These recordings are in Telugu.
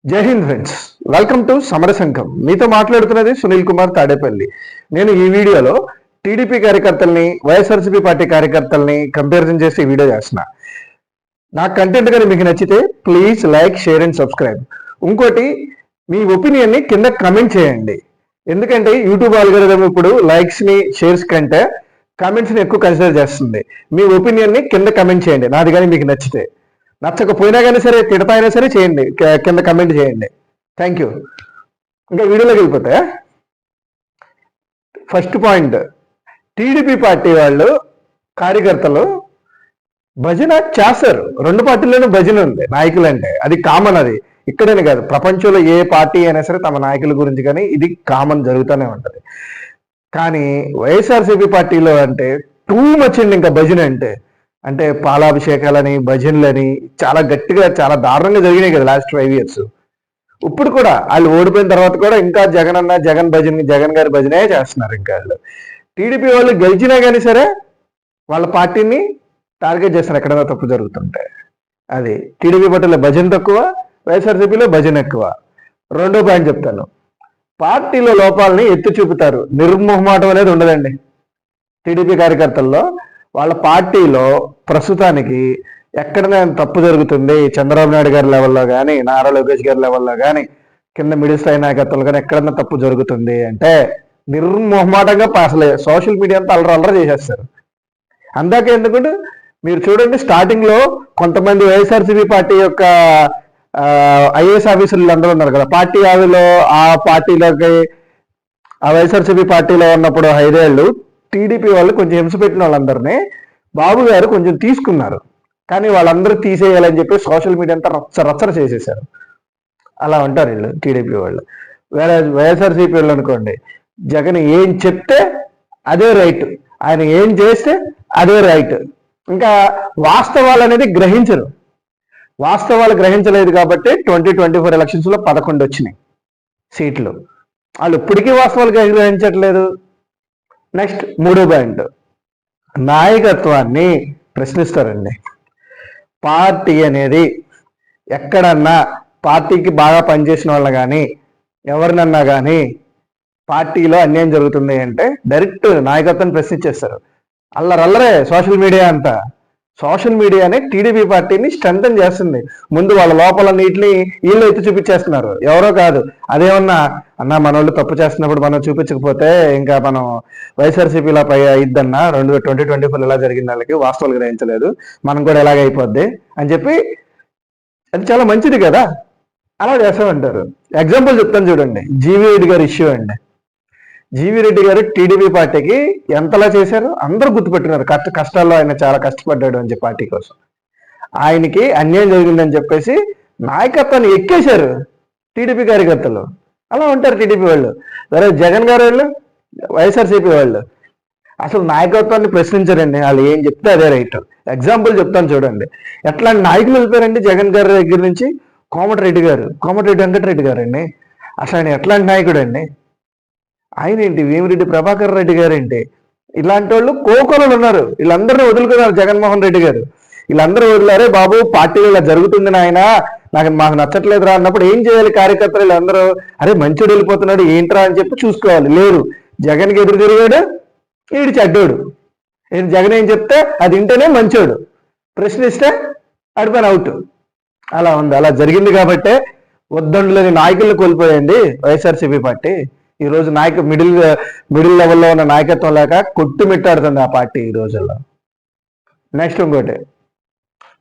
జై హింద్ ఫ్రెండ్స్, వెల్కమ్ టు సమర సంఘం. మీతో మాట్లాడుతున్నది సునీల్ కుమార్ తాడేపల్లి. నేను ఈ వీడియోలో టీడీపీ కార్యకర్తల్ని వైఎస్ఆర్సీపీ పార్టీ కార్యకర్తల్ని కంపారిజన్ చేసి ఈ వీడియో చేస్తున్నా. నా కంటెంట్ కానీ మీకు నచ్చితే please like, share and subscribe. ఇంకోటి, మీ ఒపీనియన్ని కింద కమెంట్ చేయండి. ఎందుకంటే యూట్యూబ్ ఆల్గోరిథం ఇప్పుడు లైక్స్ని, షేర్స్ కంటే కామెంట్స్ని ఎక్కువ కన్సిడర్ చేస్తుంది. మీ ఒపీనియన్ని కింద కమెంట్ చేయండి, నాది కానీ మీకు నచ్చితే. నచ్చకపోయినా కానీ సరే, తిడతా అయినా సరే చేయండి, కింద కమెంట్ చేయండి. Thank you. ఇంకా వీడియోలోకి వెళ్ళిపోతే, ఫస్ట్ పాయింట్, టీడీపీ పార్టీ వాళ్ళు కార్యకర్తలు భజన చేస్తారు. రెండు పార్టీల్లోనూ భజన ఉంది నాయకులు అంటే. అది కామన్. అది ఇక్కడనే కాదు, ప్రపంచంలో ఏ పార్టీ అయినా సరే తమ నాయకుల గురించి కానీ ఇది కామన్ జరుగుతూనే ఉంటుంది. కానీ వైఎస్ఆర్సీపీ పార్టీలో అంటే టూ మచ్ అండి. ఇంకా భజన అంటే పాలాభిషేకాలని, భజనలని చాలా గట్టిగా, చాలా దారుణంగా జరిగినాయి కదా లాస్ట్ 5 years. ఇప్పుడు కూడా వాళ్ళు ఓడిపోయిన తర్వాత కూడా ఇంకా జగన్ భజన, జగన్ గారి భజనే చేస్తున్నారు. ఇంకా వాళ్ళు టీడీపీ వాళ్ళు గెలిచినా కానీ సరే వాళ్ళ పార్టీని టార్గెట్ చేస్తారు ఎక్కడైనా తప్పు జరుగుతుంటే. అది టీడీపీ పార్టీలో భజన తక్కువ, వైఎస్ఆర్సీపీలో భజన ఎక్కువ. రెండో పాయింట్ చెప్తాను, పార్టీలో లోపాలని ఎత్తి చూపుతారు. నిర్మోహమాటం అనేది ఉండదండి టీడీపీ కార్యకర్తల్లో. వాళ్ళ పార్టీలో ప్రస్తుతానికి ఎక్కడైనా తప్పు జరుగుతుంది, చంద్రబాబు నాయుడు గారి లెవెల్లో కానీ, నారా లోకేష్ గారి లెవెల్లో కానీ, కింద మిడిల్ స్థాయి నాయకత్వంలో కానీ ఎక్కడైనా తప్పు జరుగుతుంది అంటే నిర్మోహమాటంగా అసలు సోషల్ మీడియా అంతా అల్లర చేసేస్తారు. అందాక ఎందుకంటే మీరు చూడండి, స్టార్టింగ్ లో కొంతమంది వైఎస్ఆర్సీపీ పార్టీ యొక్క ఐఏఎస్ ఆఫీసర్లు అందరూ ఉన్నారు కదా పార్టీ ఆవిలో, ఆ పార్టీలోకి, ఆ వైఎస్ఆర్సీపీ పార్టీలో ఉన్నప్పుడు 5 ఏళ్ళు టీడీపీ వాళ్ళు కొంచెం హింస పెట్టిన వాళ్ళందరినీ బాబు గారు కొంచెం తీసుకున్నారు. కానీ వాళ్ళందరూ తీసేయాలని చెప్పి సోషల్ మీడియా అంతా రచ్చర చేసేసారు. అలా ఉంటారు వీళ్ళు టీడీపీ వాళ్ళు. వేరే వైఎస్ఆర్సీపీ వాళ్ళు అనుకోండి, జగన్ ఏం చెప్తే అదే రైట్, ఆయన ఏం చేస్తే అదే రైట్. ఇంకా వాస్తవాలు అనేది గ్రహించరు. వాస్తవాలు గ్రహించలేదు కాబట్టి 2024 ఎలక్షన్స్ లో 11 వచ్చినాయి సీట్లు. వాళ్ళు ఇప్పటికీ వాస్తవాలు గ్రహించట్లేదు. నెక్స్ట్ మూడో పాయింట్, నాయకత్వాన్ని ప్రశ్నిస్తారండి. పార్టీ అనేది ఎక్కడన్నా పార్టీకి బాగా పనిచేసిన వాళ్ళని కానీ, ఎవరినన్నా కానీ పార్టీలో అన్యాయం జరుగుతుంది అంటే డైరెక్ట్ నాయకత్వాన్ని ప్రశ్నించేస్తారు. అల్లరే సోషల్ మీడియా అంతా. సోషల్ మీడియానే టీడీపీ పార్టీని స్ట్రెంథన్ చేస్తుంది. ముందు వాళ్ళ లోపల నీటిని వీళ్ళు ఎత్తి చూపించేస్తున్నారు, ఎవరో కాదు. అదేమన్నా అన్న మన వాళ్ళు తప్పు చేస్తున్నప్పుడు మనం చూపించకపోతే ఇంకా మనం వైఎస్ఆర్సీపీలో పై అయిద్దన్నా 2024 ఎలా జరిగిన వాళ్ళకి వాస్తవాలు గ్రహించలేదు, మనం కూడా ఎలాగైపోద్ది అని చెప్పి, అది చాలా మంచిది కదా, అలా చేస్తామంటారు. ఎగ్జాంపుల్ చెప్తాను చూడండి, జీవీ రెడ్డి గారి ఇష్యూ అండి. జీవీ రెడ్డి గారు టీడీపీ పార్టీకి ఎంతలా చేశారు అందరూ గుర్తుపెట్టున్నారు. కష్టాల్లో ఆయన చాలా కష్టపడ్డాడు అని చెప్పి పార్టీ కోసం. ఆయనకి అన్యాయం జరిగిందని చెప్పేసి నాయకత్వాన్ని ఎక్కేశారు టీడీపీ కార్యకర్తలు. అలా ఉంటారు టీడీపీ వాళ్ళు. సరే, జగన్ గారు వాళ్ళు, వైఎస్ఆర్సీపీ వాళ్ళు అసలు నాయకత్వాన్ని ప్రశ్నించారండి. వాళ్ళు ఏం చెప్తే అదే రైట్. ఎగ్జాంపుల్ చెప్తాను చూడండి, ఎట్లాంటి నాయకులు వెళ్ళిపోయారండి జగన్ గారి దగ్గర నుంచి. కోమటిరెడ్డి వెంకటరెడ్డి గారు అండి. అసలు ఆయన ఎట్లాంటి నాయకుడు అండి. ఆయన ఏంటి, వేమిరెడ్డి ప్రభాకర్ రెడ్డి గారు ఏంటి, ఇలాంటి వాళ్ళు కోకొలలు ఉన్నారు. వీళ్ళందరినీ వదులుకున్నారు జగన్మోహన్ రెడ్డి గారు. వీళ్ళందరూ వదిలారే బాబు, పార్టీలో ఇలా జరుగుతుంది నాయన, మాకు నచ్చట్లేదురా అన్నప్పుడు ఏం చేయాలి కార్యకర్తలు? వీళ్ళందరూ అరే మంచోడు వెళ్ళిపోతున్నాడు ఏంట్రా అని చెప్పి చూసుకోవాలి. లేరు, జగన్కి ఎదురు తిరిగాడు, ఈడు చెడ్డోడు. జగన్ ఏం చెప్తే అది వింటేనే మంచోడు, ప్రశ్నిస్తే అడిపోయిన అవుట్. అలా ఉంది. అలా జరిగింది కాబట్టే వద్దండులేని నాయకులను కోల్పోయండి వైఎస్ఆర్సీపీ పార్టీ. ఈ రోజు మిడిల్ లెవెల్లో ఉన్న నాయకత్వం లేక కొట్టుమిట్టాడుతుంది ఆ పార్టీ ఈ రోజుల్లో. నెక్స్ట్ ఇంకోటి,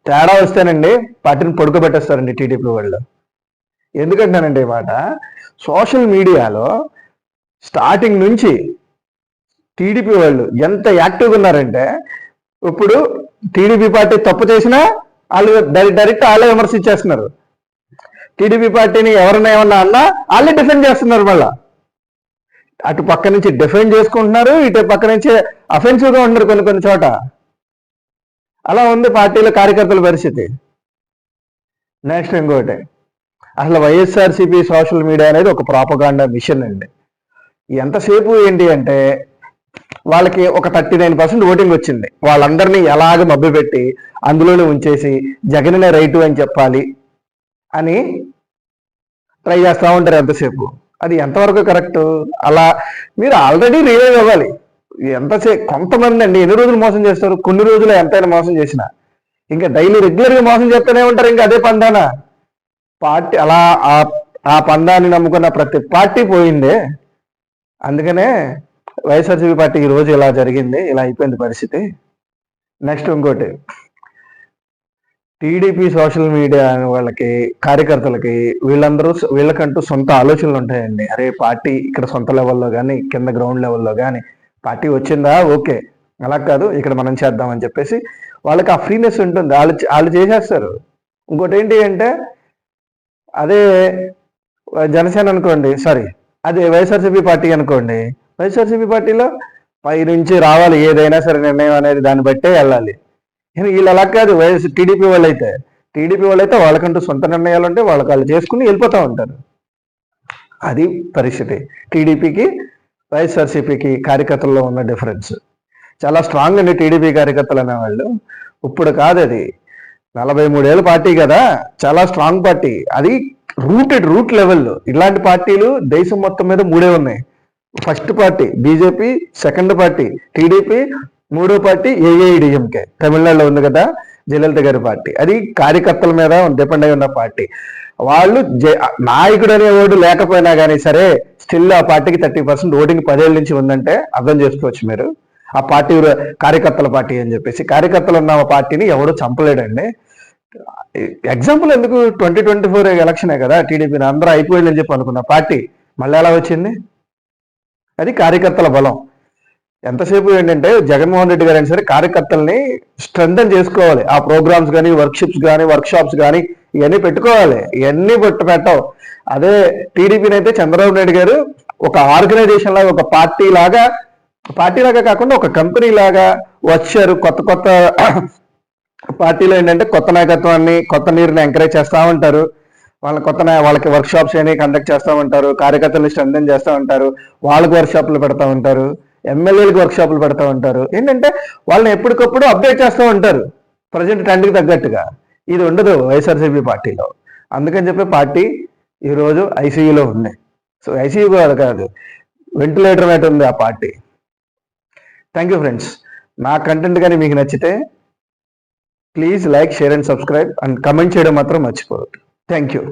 తేడా వస్తేనండి పార్టీని పడుకోబెట్టేస్తారండి టీడీపీ వాళ్ళు. ఎందుకంటానండి ఈ మాట, సోషల్ మీడియాలో స్టార్టింగ్ నుంచి టీడీపీ వాళ్ళు ఎంత యాక్టివ్గా ఉన్నారంటే, ఇప్పుడు టీడీపీ పార్టీ తప్పు చేసినా వాళ్ళు డైరెక్ట్ వాళ్ళే విమర్శించేస్తున్నారు. టీడీపీ పార్టీని ఎవరైనా ఏమన్నా అన్నా వాళ్ళే డిఫెండ్ చేస్తున్నారు. మళ్ళా అటు పక్క నుంచి డిఫెండ్ చేసుకుంటున్నారు, ఇటు పక్క నుంచి అఫెన్సివ్గా ఉన్నారు కొన్ని చోట. అలా ఉంది పార్టీల కార్యకర్తల పరిస్థితి. నెక్స్ట్ ఇంకోటి, అసలు వైఎస్ఆర్సీపీ సోషల్ మీడియా అనేది ఒక ప్రాపగాండా మిషన్ అండి. ఎంతసేపు ఏంటి అంటే, వాళ్ళకి ఒక 39% ఓటింగ్ వచ్చింది. వాళ్ళందరినీ ఎలాగ మభ్యపెట్టి అందులోనే ఉంచేసి జగన్నే రైటు అని చెప్పాలి అని ట్రై చేస్తూ ఉంటారు ఎంతసేపు. అది ఎంతవరకు కరెక్ట్? అలా మీరు ఆల్రెడీ రియలైజ్ అవ్వాలి. ఎంతసేపు కొంతమంది అండి ఎన్ని రోజులు మోసం చేస్తారు, కొన్ని రోజులు ఎంతైనా మోసం చేసిన ఇంకా డైలీ రెగ్యులర్గా మోసం చేస్తూనే ఉంటారు. ఇంకా అదే పందాన పార్టీ అలా ఆ పందాన్ని నమ్ముకున్న ప్రతి పార్టీ పోయిందే. అందుకనే వైఎస్ఆర్సీపీ పార్టీ ఈ రోజు ఇలా జరిగింది, ఇలా అయిపోయింది పరిస్థితి. నెక్స్ట్ ఇంకోటి, టీడీపీ సోషల్ మీడియా వాళ్ళకి, కార్యకర్తలకి, వీళ్ళకంటూ సొంత ఆలోచనలు ఉంటాయండి. అరే పార్టీ ఇక్కడ సొంత లెవెల్లో కానీ కింద గ్రౌండ్ లెవెల్లో కానీ పార్టీ వచ్చిందా ఓకే, అలా కాదు ఇక్కడ మనం చేద్దామని చెప్పేసి వాళ్ళకి ఆ ఫ్రీనెస్ ఉంటుంది. వాళ్ళు చేసేస్తారు. ఇంకోటి ఏంటి అంటే, అదే జనసేన అనుకోండి, సారీ అదే వైఎస్ఆర్సీపీ పార్టీ అనుకోండి, వైఎస్ఆర్సీపీ పార్టీలో పై నుంచి రావాలి ఏదైనా సరే నిర్ణయం అనేది దాన్ని బట్టే వెళ్ళాలి. వీళ్ళు అలా కాదు. టీడీపీ వాళ్ళైతే వాళ్ళకంటూ సొంత నిర్ణయాలు ఉంటే వాళ్ళు చేసుకుని వెళ్ళిపోతూ ఉంటారు. అది పరిస్థితి. టీడీపీకి వైఎస్ఆర్సీపీకి కార్యకర్తల్లో ఉన్న డిఫరెన్స్ చాలా స్ట్రాంగ్ అండి. టీడీపీ కార్యకర్తలు అనేవాళ్ళు ఇప్పుడు కాదు, అది 43 ఏళ్ళ పార్టీ కదా, చాలా స్ట్రాంగ్ పార్టీ. అది రూట్ లెవెల్లో. ఇలాంటి పార్టీలు దేశం మొత్తం మీద 3 ఉన్నాయి. First party BJP, second party TDP, మూడో పార్టీ ఏఐడిఎంకే తమిళనాడులో ఉంది కదా, జయలలిత గారి పార్టీ. అది కార్యకర్తల మీద డిపెండ్ అయి ఉన్న పార్టీ. వాళ్ళు నాయకుడు అనేవాడు లేకపోయినా కానీ సరే స్టిల్ ఆ పార్టీకి 30% ఓటింగ్ 10 ఏళ్ళ నుంచి ఉందంటే అర్థం చేసుకోవచ్చు మీరు. ఆ పార్టీ కార్యకర్తల పార్టీ అని చెప్పేసి. కార్యకర్తలు ఉన్న పార్టీని ఎవడూ చంపలేడండి. ఎగ్జాంపుల్ ఎందుకు 2024 ఎలక్షనే కదా, టీడీపీని అందరూ అయిపోయిందని చెప్పి అనుకున్న పార్టీ మళ్ళీ ఎలా వచ్చింది? అది కార్యకర్తల బలం. ఎంతసేపు ఏంటంటే జగన్మోహన్ రెడ్డి గారు అయినా సరే కార్యకర్తల్ని స్ట్రెంథన్ చేసుకోవాలి. ఆ ప్రోగ్రామ్స్ కానీ, వర్క్షాప్స్ కానీ ఇవన్నీ పెట్టుకోవాలి. ఇవన్నీ పెట్టవు. అదే టీడీపీని అయితే చంద్రబాబు నాయుడు గారు ఒక ఆర్గనైజేషన్ లాగా, ఒక పార్టీ లాగా కాకుండా ఒక కంపెనీ లాగా వచ్చారు. కొత్త పార్టీలో ఏంటంటే కొత్త నాయకత్వాన్ని, కొత్త నీరుని ఎంకరేజ్ చేస్తూ ఉంటారు. వాళ్ళకి వర్క్షాప్స్ అని కండక్ట్ చేస్తూ ఉంటారు. కార్యకర్తలు స్ట్రెంథన్ చేస్తూ ఉంటారు. వాళ్ళకి వర్క్షాప్లు పెడతా ఉంటారు. ఎమ్మెల్యేలకు వర్క్షాప్లు పెడతా ఉంటారు. ఏంటంటే వాళ్ళని ఎప్పటికప్పుడు అప్డేట్ చేస్తూ ఉంటారు ప్రజెంట్ ట్రెండ్కి తగ్గట్టుగా. ఇది ఉండదు వైఎస్ఆర్సీపీ పార్టీలో. అందుకని చెప్పి పార్టీ ఈరోజు ఐసీయూలో ఉంది. సో ఐసీయూ కాదు, వెంటిలేటర్ మీద ఉంది ఆ పార్టీ. Thank you friends. నా కంటెంట్ కానీ మీకు నచ్చితే please like, share and subscribe and comment చేయడం మాత్రం మర్చిపోవద్దు. Thank you.